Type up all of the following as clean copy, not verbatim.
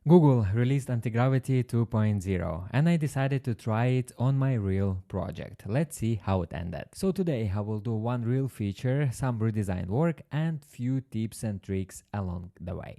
Google released Antigravity 2.0 and I decided to try it on my real project. Let's see how it ended. So today I will do one real feature, some redesign work and few tips and tricks along the way.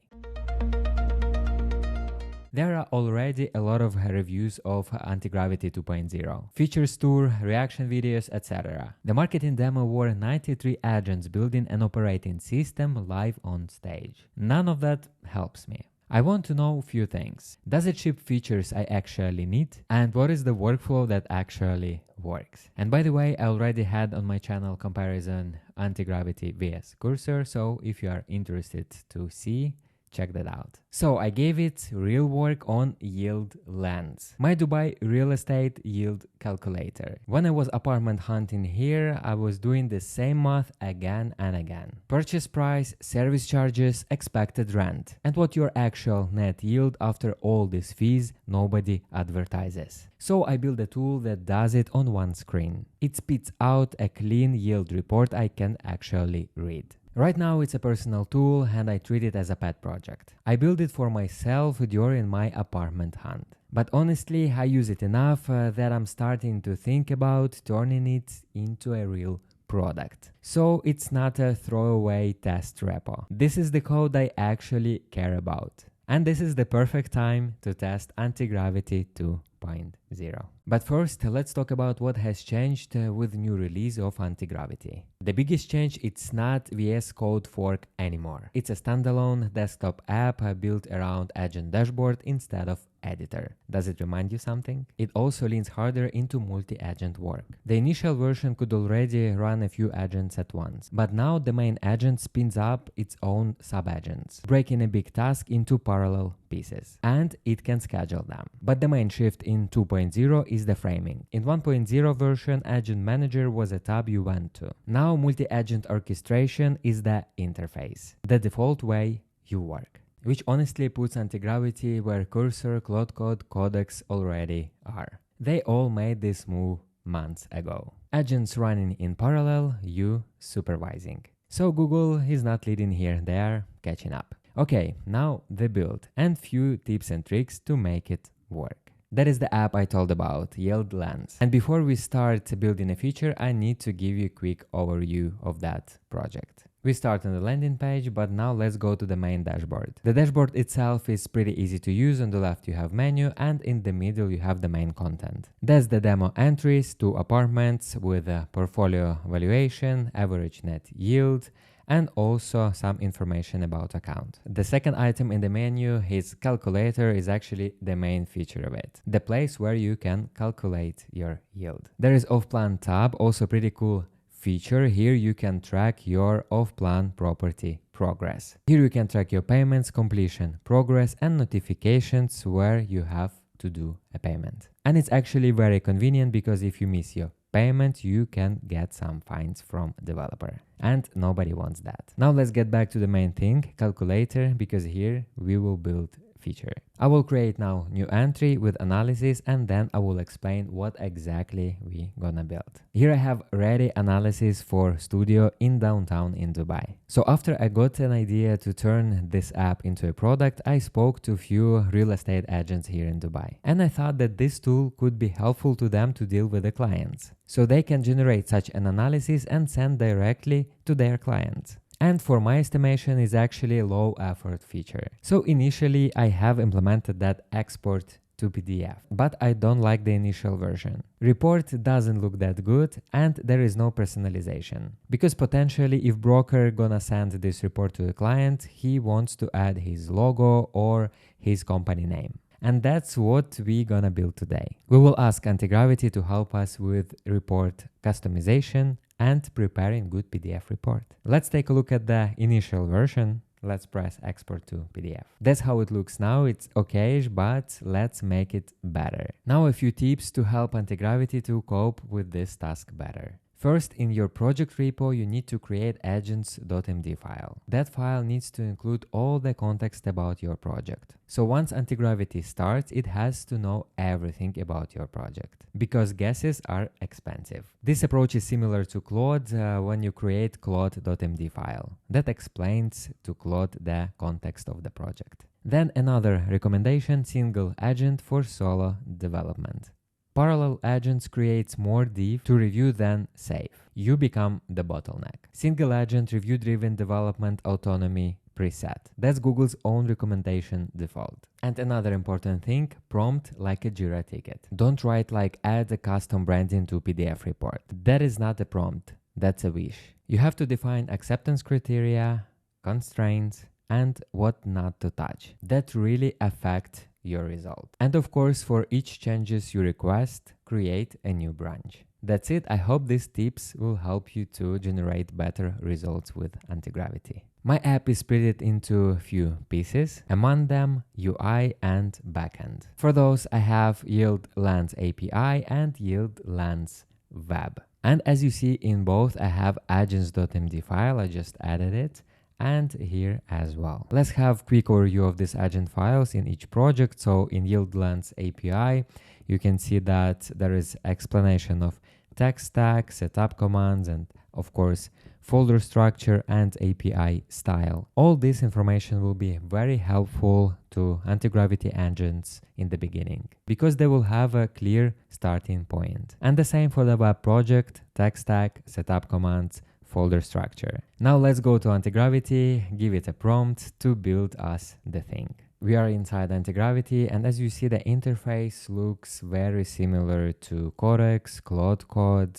There are already a lot of reviews of Antigravity 2.0, features tour, reaction videos, etc. The marketing demo were 93 agents building an operating system live on stage. None of that helps me. I want to know a few things. Does it ship features I actually need? And what is the workflow that actually works? And by the way, I already had on my channel comparison Antigravity vs Cursor, so if you are interested to see, check that out. So I gave it real work on yieldlense, my Dubai real estate yield calculator. When I was apartment hunting here, I was doing the same math again and again. Purchase price, service charges, expected rent, and what your actual net yield after all these fees nobody advertises. So I built a tool that does it on one screen. It spits out a clean yield report I can actually read. Right now it's a personal tool and I treat it as a pet project. I built it for myself during my apartment hunt. But honestly, I use it enough that I'm starting to think about turning it into a real product. So it's not a throwaway test repo. This is the code I actually care about. And this is the perfect time to test Antigravity 2.0. But first, let's talk about what has changed with new release of Antigravity. The biggest change, it's not VS Code fork anymore. It's a standalone desktop app built around Agent dashboard instead of editor. Does it remind you something? It also leans harder into multi-agent work. The initial version could already run a few agents at once, but now the main agent spins up its own sub-agents, breaking a big task into parallel pieces, and it can schedule them. But the main shift in 2.0 is the framing. In 1.0 version, Agent Manager was a tab you went to. Now multi-agent orchestration is the interface, the default way you work, which honestly puts Antigravity where Cursor, Claude Code, Codex already are. They all made this move months ago. Agents running in parallel, you supervising. So Google is not leading here, they are catching up. Okay, now the build and few tips and tricks to make it work. That is the app I told about, yieldlense. And before we start building a feature, I need to give you a quick overview of that project. We start on the landing page, but now let's go to the main dashboard. The dashboard itself is pretty easy to use. On the left you have menu and in the middle you have the main content. That's the demo entries, 2 apartments with a portfolio valuation, average net yield, and also some information about account. The second item in the menu, his calculator, is actually the main feature of it, the place where you can calculate your yield. There is off-plan tab, also pretty cool feature. Here you can track your off-plan property progress. Here you can track your payments, completion, progress, and notifications where you have to do a payment. And it's actually very convenient because if you miss your payment, you can get some fines from developer. And nobody wants that. Now let's get back to the main thing, calculator, because here we will build feature. I will create now new entry with analysis and then I will explain what exactly we gonna build. Here I have ready analysis for studio in downtown in Dubai. So after I got an idea to turn this app into a product, I spoke to a few real estate agents here in Dubai. And I thought that this tool could be helpful to them to deal with the clients. So they can generate such an analysis and send directly to their clients. And for my estimation is actually a low effort feature. So initially I have implemented that export to PDF, but I don't like the initial version. Report doesn't look that good and there is no personalization. Because potentially if broker gonna send this report to the client, he wants to add his logo or his company name. And that's what we're gonna build today. We will ask Antigravity to help us with report customization and preparing good PDF report. Let's take a look at the initial version. Let's press export to PDF. That's how it looks now. It's okay, but let's make it better. Now a few tips to help Antigravity to cope with this task better. First, in your project repo, you need to create AGENTS.md file. That file needs to include all the context about your project. So once Antigravity starts, it has to know everything about your project, because guesses are expensive. This approach is similar to Claude when you create Claude.md file. That explains to Claude the context of the project. Then another recommendation, single agent for solo development. Parallel agents creates more diff to review than save. You become the bottleneck. Single agent review-driven development autonomy preset. That's Google's own recommendation default. And another important thing, prompt like a Jira ticket. Don't write like add a custom branding to PDF report. That is not a prompt, that's a wish. You have to define acceptance criteria, constraints, and what not to touch. That really affect your result. And of course, for each changes you request, create a new branch. That's it. I hope these tips will help you to generate better results with Antigravity. My app is split into a few pieces, among them UI and backend. For those, I have yieldlense API and yieldlense web. And as you see in both, I have AGENTS.md file, I just added it, and here as well. Let's have quick overview of these agent files in each project. So in yieldlense API, you can see that there is explanation of tech stack, setup commands, and of course, folder structure and API style. All this information will be very helpful to Antigravity agents in the beginning because they will have a clear starting point. And the same for the web project, tech stack, setup commands, folder structure. Now let's go to Antigravity, give it a prompt to build us the thing. We are inside Antigravity, and as you see, the interface looks very similar to Codex, Claude Code,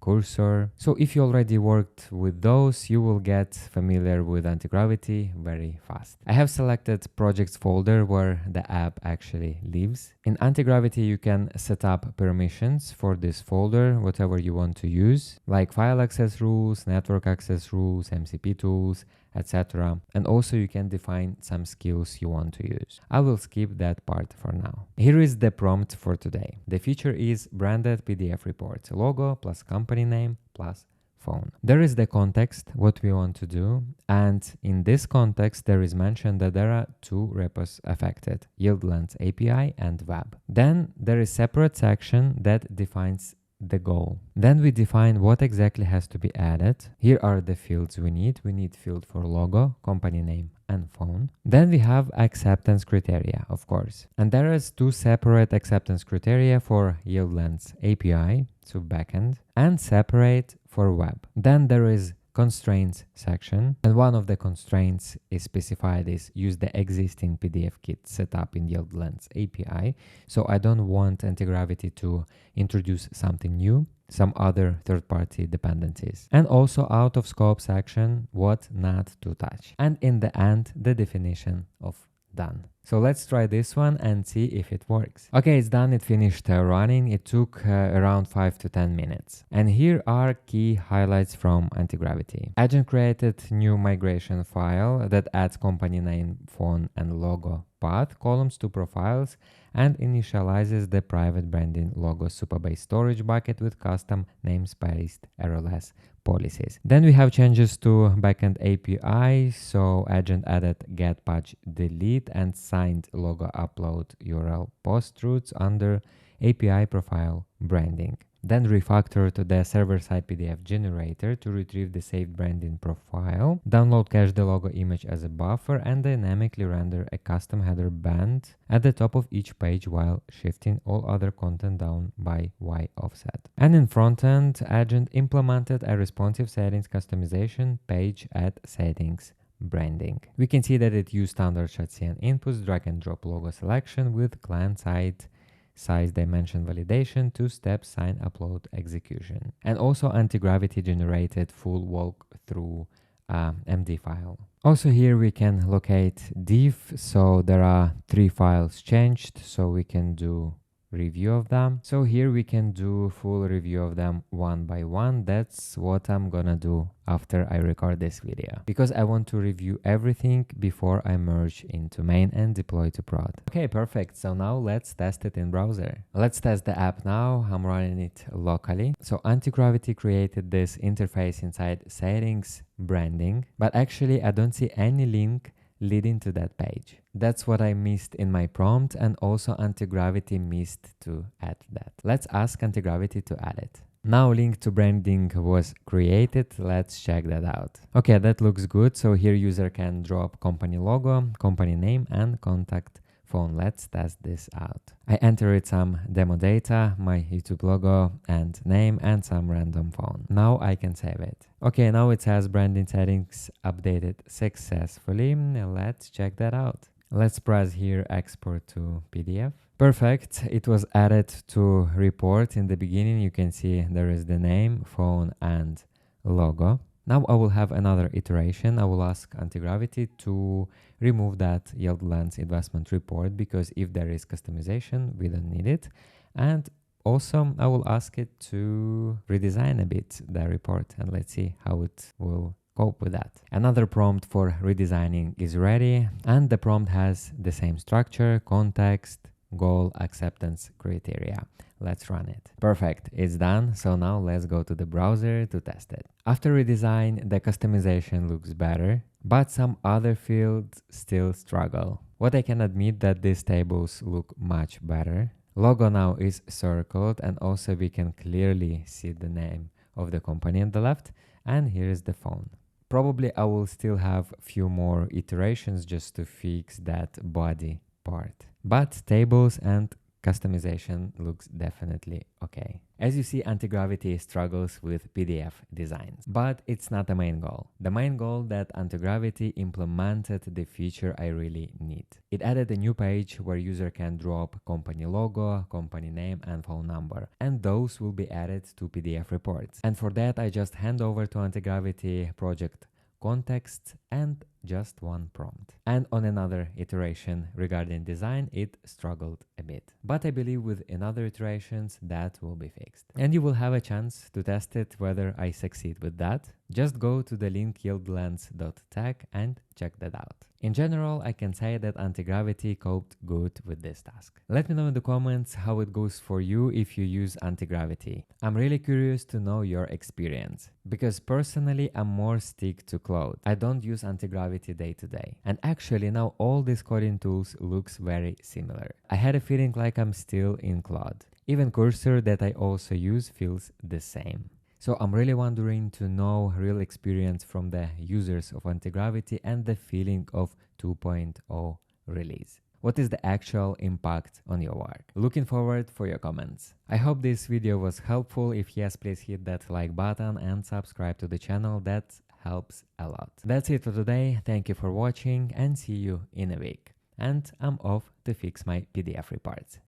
Cursor. So if you already worked with those, you will get familiar with Antigravity very fast. I have selected projects folder where the app actually lives. In Antigravity, you can set up permissions for this folder, whatever you want to use, like file access rules, network access rules, MCP tools, etc. And also you can define some skills you want to use. I will skip that part for now. Here is the prompt for today. The feature is branded PDF reports, logo plus company name plus phone. There is the context, what we want to do. And in this context, there is mentioned that there are two repos affected, yieldlense API and web. Then there is separate section that defines the goal. Then we define what exactly has to be added. Here are the fields we need. We need field for logo, company name, and phone. Then we have acceptance criteria, of course. And there is two separate acceptance criteria for yieldlense API, so backend, and separate for web. Then there is constraints section, and one of the constraints is specified is use the existing PDF kit set up in yieldlense API. So I don't want Antigravity to introduce something new, some other third-party dependencies. And also out of scope section, what not to touch. And in the end, the definition of done. So let's try this one and see if it works. Okay, it's done. It finished running. It took around 5 to 10 minutes. And here are key highlights from Antigravity. Agent created new migration file that adds company name, phone, and logo path columns to profiles and initializes the private branding logo Supabase storage bucket with custom namespace errorless policies. Then we have changes to backend API. So agent added get patch delete and signed logo upload URL post routes under API profile branding. Then refactor to the server-side PDF generator to retrieve the saved branding profile, download cache the logo image as a buffer, and dynamically render a custom header band at the top of each page while shifting all other content down by Y offset. And in frontend, agent implemented a responsive settings customization page at settings branding. We can see that it used standard Shadcn inputs, drag and drop logo selection with client-side size dimension validation, two-step sign upload execution. And also Antigravity generated full walkthrough MD file. Also here we can locate diff, so there are 3 files changed, so we can do review of them. So here we can do full review of them one by one. That's what I'm gonna do after I record this video, because I want to review everything before I merge into main and deploy to prod. Okay, perfect. So now let's test it in browser. Let's test the app now. I'm running it locally. So Antigravity created this interface inside settings branding, but actually I don't see any link leading to that page. That's what I missed in my prompt, and also Antigravity missed to add that. Let's ask Antigravity to add it. Now link to branding was created. Let's check that out. Okay, that looks good. So here user can drop company logo, company name and contact phone. Let's test this out. I entered some demo data, my YouTube logo and name and some random phone. Now I can save it. Okay, now it says branding settings updated successfully. Let's check that out. Let's press here export to PDF. Perfect. It was added to report. In the beginning you can see there is the name, phone and logo. Now I will have another iteration. I will ask Antigravity to remove that yield lens investment report because if there is customization, we don't need it. And also I will ask it to redesign a bit the report and let's see how it will cope with that. Another prompt for redesigning is ready and the prompt has the same structure, context, goal, acceptance criteria. Let's run it. Perfect, it's done. So now let's go to the browser to test it. After redesign, the customization looks better, but some other fields still struggle. What I can admit that these tables look much better. Logo now is circled and also we can clearly see the name of the company on the left and here is the phone. Probably I will still have few more iterations just to fix that body part. But tables and customization looks definitely okay. As you see, Antigravity struggles with PDF designs, but it's not the main goal. The main goal that Antigravity implemented the feature I really need. It added a new page where user can drop company logo, company name and phone number, and those will be added to PDF reports. And for that I just hand over to Antigravity project context and just one prompt. And on another iteration regarding design, it struggled a bit. But I believe with another iterations that will be fixed. And you will have a chance to test it whether I succeed with that. Just go to the link yieldlense.tech and check that out. In general, I can say that Antigravity coped good with this task. Let me know in the comments how it goes for you if you use Antigravity. I'm really curious to know your experience, because personally I'm more stick to Claude. I don't use Antigravity day to day. And actually now all these coding tools looks very similar. I had a feeling like I'm still in Claude. Even cursor that I also use feels the same. So I'm really wondering to know real experience from the users of Antigravity and the feeling of 2.0 release. What is the actual impact on your work? Looking forward for your comments. I hope this video was helpful. If yes, please hit that like button and subscribe to the channel. That helps a lot. That's it for today. Thank you for watching and see you in a week. And I'm off to fix my PDF reports.